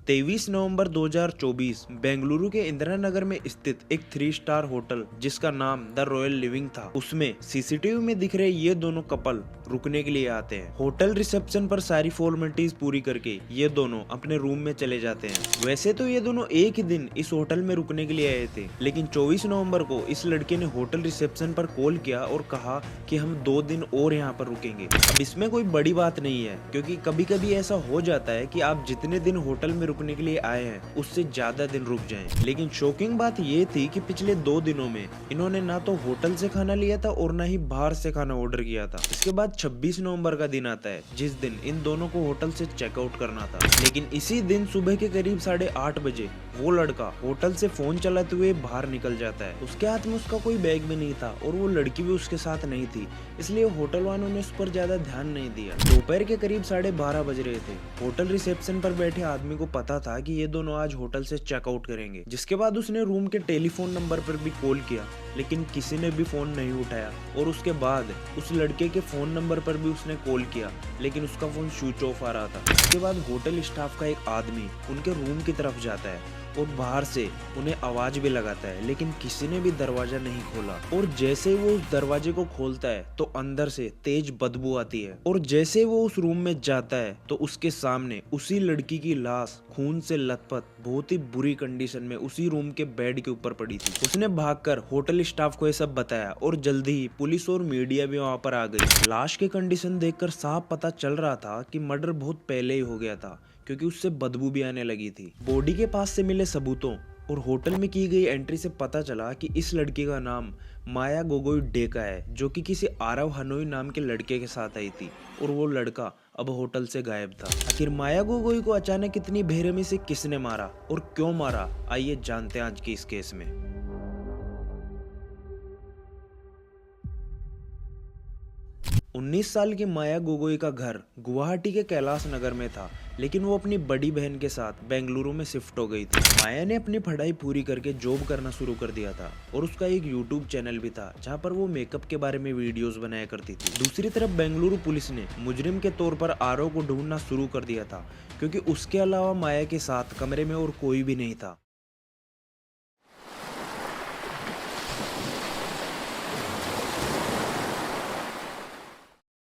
23 नवंबर 2024 बेंगलुरु के इंदिरा नगर में स्थित एक 3 स्टार होटल जिसका नाम द रॉयल लिविंग था, उसमें सीसीटीवी में दिख रहे ये दोनों कपल रुकने के लिए आते हैं। होटल रिसेप्शन पर सारी फॉर्मेलिटीज पूरी करके ये दोनों अपने रूम में चले जाते हैं। वैसे तो ये दोनों एक ही दिन इस होटल में रुकने के लिए आए थे, लेकिन 24 नवंबर को इस लड़के ने होटल रिसेप्शन पर कॉल किया और कहा कि हम 2 दिन और यहाँ पर रुकेंगे। अब इसमें कोई बड़ी बात नहीं है, क्योंकि कभी कभी ऐसा हो जाता है कि आप जितने दिन होटल में रुकने के लिए आए हैं उससे ज्यादा दिन रुक जाएं। लेकिन शॉकिंग बात ये थी कि पिछले 2 दिनों में इन्होंने ना तो होटल से खाना लिया था और ना ही बाहर से खाना ऑर्डर किया था। इसके बाद 26 नवंबर का दिन आता है, जिस दिन इन दोनों को होटल से चेकआउट करना था। लेकिन इसी दिन सुबह के करीब 8:30 बजे वो लड़का होटल से फोन चलाते हुए बाहर निकल जाता है। उसके हाथ में उसका कोई बैग भी नहीं था और वो लड़की भी उसके साथ नहीं थी, इसलिए होटल वालों ने उस पर ज्यादा ध्यान नहीं दिया। दोपहर के करीब 12:30 बज रहे थे। होटल रिसेप्शन पर बैठे आदमी को पता था कि ये दोनों आज होटल से चेकआउट करेंगे, जिसके बाद उसने रूम के टेलीफोन नंबर पर भी कॉल किया, लेकिन किसी ने भी फोन नहीं उठाया। और उसके बाद उस लड़के के फोन नंबर पर भी उसने कॉल किया, लेकिन उसका फोन स्विच ऑफ आ रहा था। उसके बाद होटल स्टाफ का एक आदमी उनके रूम की तरफ जाता है और बाहर से उन्हें आवाज भी लगाता है, लेकिन किसी ने भी दरवाजा नहीं खोला। और जैसे ही वो उस दरवाजे को खोलता है तो अंदर से तेज बदबू आती है। और जैसे ही वो उस रूम में जाता है तो उसके सामने उसी लड़की की लाश खून से लथपथ बहुत ही बुरी कंडीशन में उसी रूम के बेड के ऊपर पड़ी थी। उसने भागकर होटल स्टाफ को ये सब बताया और जल्दी ही पुलिस और मीडिया भी वहां पर आ गई। लाश की कंडीशन देखकर साफ पता चल रहा था कि मर्डर बहुत पहले ही हो गया था, क्योंकि उससे बदबू भी आने लगी थी। बॉडी के पास से मिले सबूतों और होटल में की गई एंट्री से पता चला कि इस लड़की का नाम माया गोगोई डेका है, जो कि किसी आरव हनोई नाम के लड़के के साथ आई थी और वो लड़का अब होटल से गायब था। आखिर माया गोगोई को अचानक इतनी बेरहमी से किसने मारा और क्यों मारा, आइए जानते हैं आज के इस केस में। 19 साल की माया गोगोई का घर गुवाहाटी के कैलाश नगर में था, लेकिन वो अपनी बड़ी बहन के साथ बेंगलुरु में शिफ्ट हो गई थी। माया ने अपनी पढ़ाई पूरी करके जॉब करना शुरू कर दिया था और उसका एक यूट्यूब चैनल भी था, जहां पर वो मेकअप के बारे में वीडियोस बनाया करती थी। दूसरी तरफ बेंगलुरु पुलिस ने मुजरिम के तौर पर आरव को ढूंढना शुरू कर दिया था, क्योंकि उसके अलावा माया के साथ कमरे में और कोई भी नहीं था।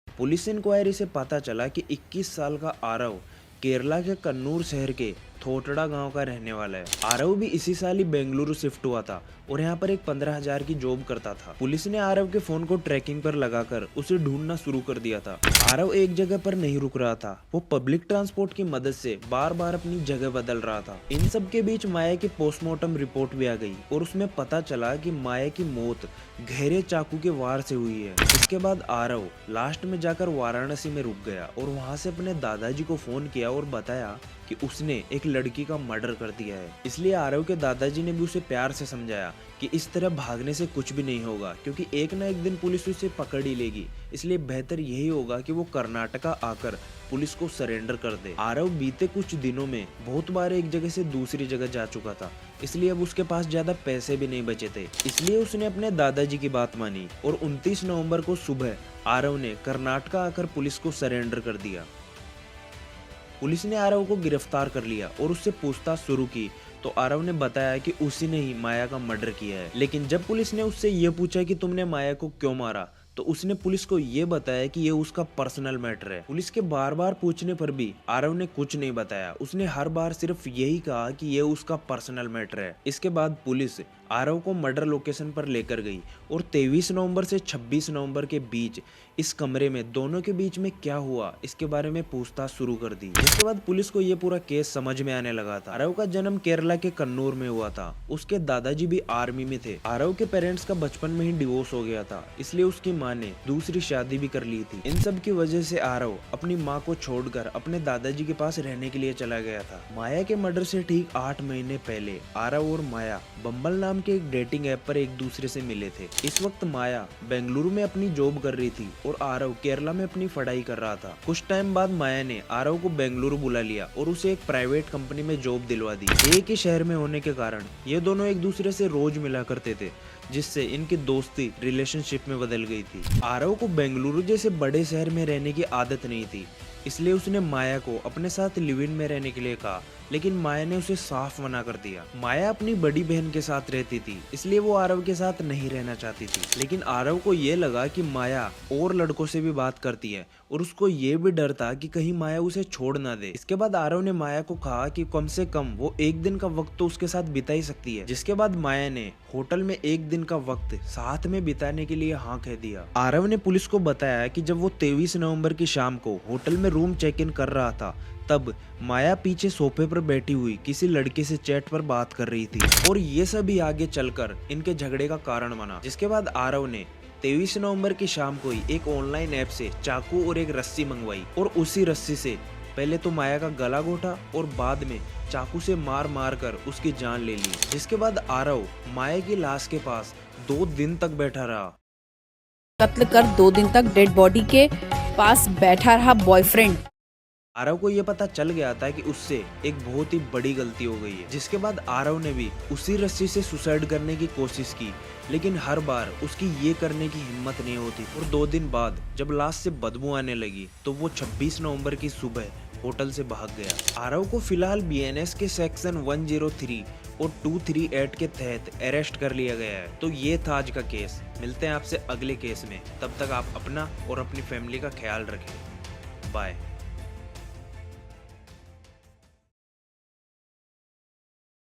पुलिस इंक्वायरी से पता चला कि 21 साल का आरव केरला के कन्नूर शहर के थोटड़ा गांव का रहने वाला है। आरव भी इसी साल ही बेंगलुरु शिफ्ट हुआ था और यहाँ पर एक 15,000 की जॉब करता था। पुलिस ने आरव के फोन को ट्रैकिंग पर लगाकर उसे ढूंढना शुरू कर दिया था। आरव एक जगह पर नहीं रुक रहा था, वो पब्लिक ट्रांसपोर्ट की मदद से बार बार अपनी जगह बदल रहा था। इन सब के बीच माया की पोस्टमार्टम रिपोर्ट भी आ गई और उसमें पता चला कि माया की मौत गहरे चाकू के वार से हुई है। इसके बाद आरव लास्ट में जाकर वाराणसी में रुक गया और वहां से अपने दादाजी को फोन किया और बताया कि उसने एक लड़की का मर्डर कर दिया है। इसलिए आरव के दादाजी ने भी उसे प्यार से समझाया कि इस तरह भागने से कुछ भी नहीं होगा, क्योंकि एक ना एक दिन पुलिस उसे पकड़ ही लेगी। इसलिए बेहतर यही होगा कि वो कर्नाटका आकर पुलिस को सरेंडर कर दे। आरव बीते कुछ दिनों में बहुत बार एक जगह से दूसरी जगह जा चुका था, इसलिए अब उसके पास ज्यादा पैसे भी नहीं बचे थे। इसलिए उसने अपने दादाजी की बात मानी और 29 नवंबर को सुबह आरव ने कर्नाटका आकर पुलिस को सरेंडर कर दिया। पुलिस ने आरव को गिरफ्तार कर लिया और उससे पूछताछ शुरू की तो आरव ने बताया कि उसी ने ही माया का मर्डर किया है। लेकिन जब पुलिस ने उससे ये पूछा कि तुमने माया को क्यों मारा, तो उसने पुलिस को ये बताया कि ये उसका पर्सनल मैटर है। पुलिस के बार बार पूछने पर भी आरव ने कुछ नहीं बताया। उसने हर बार सिर्फ यही कहा कि ये उसका पर्सनल मैटर है। इसके बाद पुलिस आरव को मर्डर लोकेशन पर लेकर गई और 23 नवंबर से 26 नवंबर के बीच इस कमरे में दोनों के बीच में क्या हुआ इसके बारे में पूछताछ शुरू कर दी। इसके बाद पुलिस को ये पूरा केस समझ में आने लगा था। आरव का जन्म केरला के कन्नूर में हुआ था। उसके दादाजी भी आर्मी में थे। आरव के पेरेंट्स का बचपन में ही डिवोर्स हो गया था, इसलिए उसकी माँ ने दूसरी शादी भी कर ली थी। इन सब की वजह से आरव अपनी माँ को छोड़कर अपने दादाजी के पास रहने के लिए चला गया था। माया के मर्डर से ठीक 8 महीने पहले आरव और माया बम्बल नाम के एक डेटिंग ऐप पर एक दूसरे से मिले थे। इस वक्त माया बेंगलुरु में अपनी जॉब कर रही थी और आरव केरला में अपनी पढ़ाई कर रहा था। कुछ टाइम बाद माया ने आरव को बेंगलुरु बुला लिया और उसे एक प्राइवेट कंपनी में जॉब दिलवा दी। एक ही शहर में होने के कारण ये दोनों एक दूसरे से रोज मिला करते थे, जिससे इनकी दोस्ती रिलेशनशिप में बदल गई थी। आरव को बेंगलुरु जैसे बड़े शहर में रहने की आदत नहीं थी, इसलिए उसने माया को अपने साथ लिव इन में रहने के लिए कहा, लेकिन माया ने उसे साफ मना कर दिया। माया अपनी बड़ी बहन के साथ रहती थी, इसलिए वो आरव के साथ नहीं रहना चाहती थी। लेकिन आरव को ये लगा कि माया और लड़कों से भी बात करती है और उसको ये भी डर था कि कहीं माया उसे छोड़ ना दे। इसके बाद आरव ने माया को कहा कि कम से कम वो एक दिन का वक्त तो उसके साथ बिता ही सकती है। जिसके बाद माया ने होटल में एक दिन का वक्त साथ में बिताने के लिए हाँ कह दिया। आरव ने पुलिस को बताया कि जब वो 23 नवंबर की शाम को होटल में रूम चेक इन कर रहा था, तब माया पीछे सोफे पर बैठी हुई किसी लड़के से चैट पर बात कर रही थी और ये सभी आगे चलकर इनके झगड़े का कारण बना। जिसके बाद आरव ने 23 नवंबर की शाम को ही एक ऑनलाइन ऐप से चाकू और एक रस्सी मंगवाई और उसी रस्सी से पहले तो माया का गला घोटा और बाद में चाकू से मार मार कर उसकी जान ले ली। जिसके बाद आरव माया की लाश के पास 2 दिन तक बैठा रहा। कत्ल कर 2 दिन तक डेड बॉडी के पास बैठा रहा बॉयफ्रेंड। आरव को यह पता चल गया था कि उससे एक बहुत ही बड़ी गलती हो गई है। जिसके बाद आरव ने भी उसी रस्सी से सुसाइड करने की कोशिश की, लेकिन हर बार उसकी ये करने की हिम्मत नहीं होती। और 2 दिन बाद जब लाश से बदबू आने लगी तो वो 26 नवंबर की सुबह होटल से भाग गया। आरव को फिलहाल बीएनएस के सेक्शन 103 और 238 के तहत अरेस्ट कर लिया गया है। तो ये था आज का केस। मिलते हैं आपसे अगले केस में, तब तक आप अपना और अपनी फैमिली का ख्याल रखें। बाय।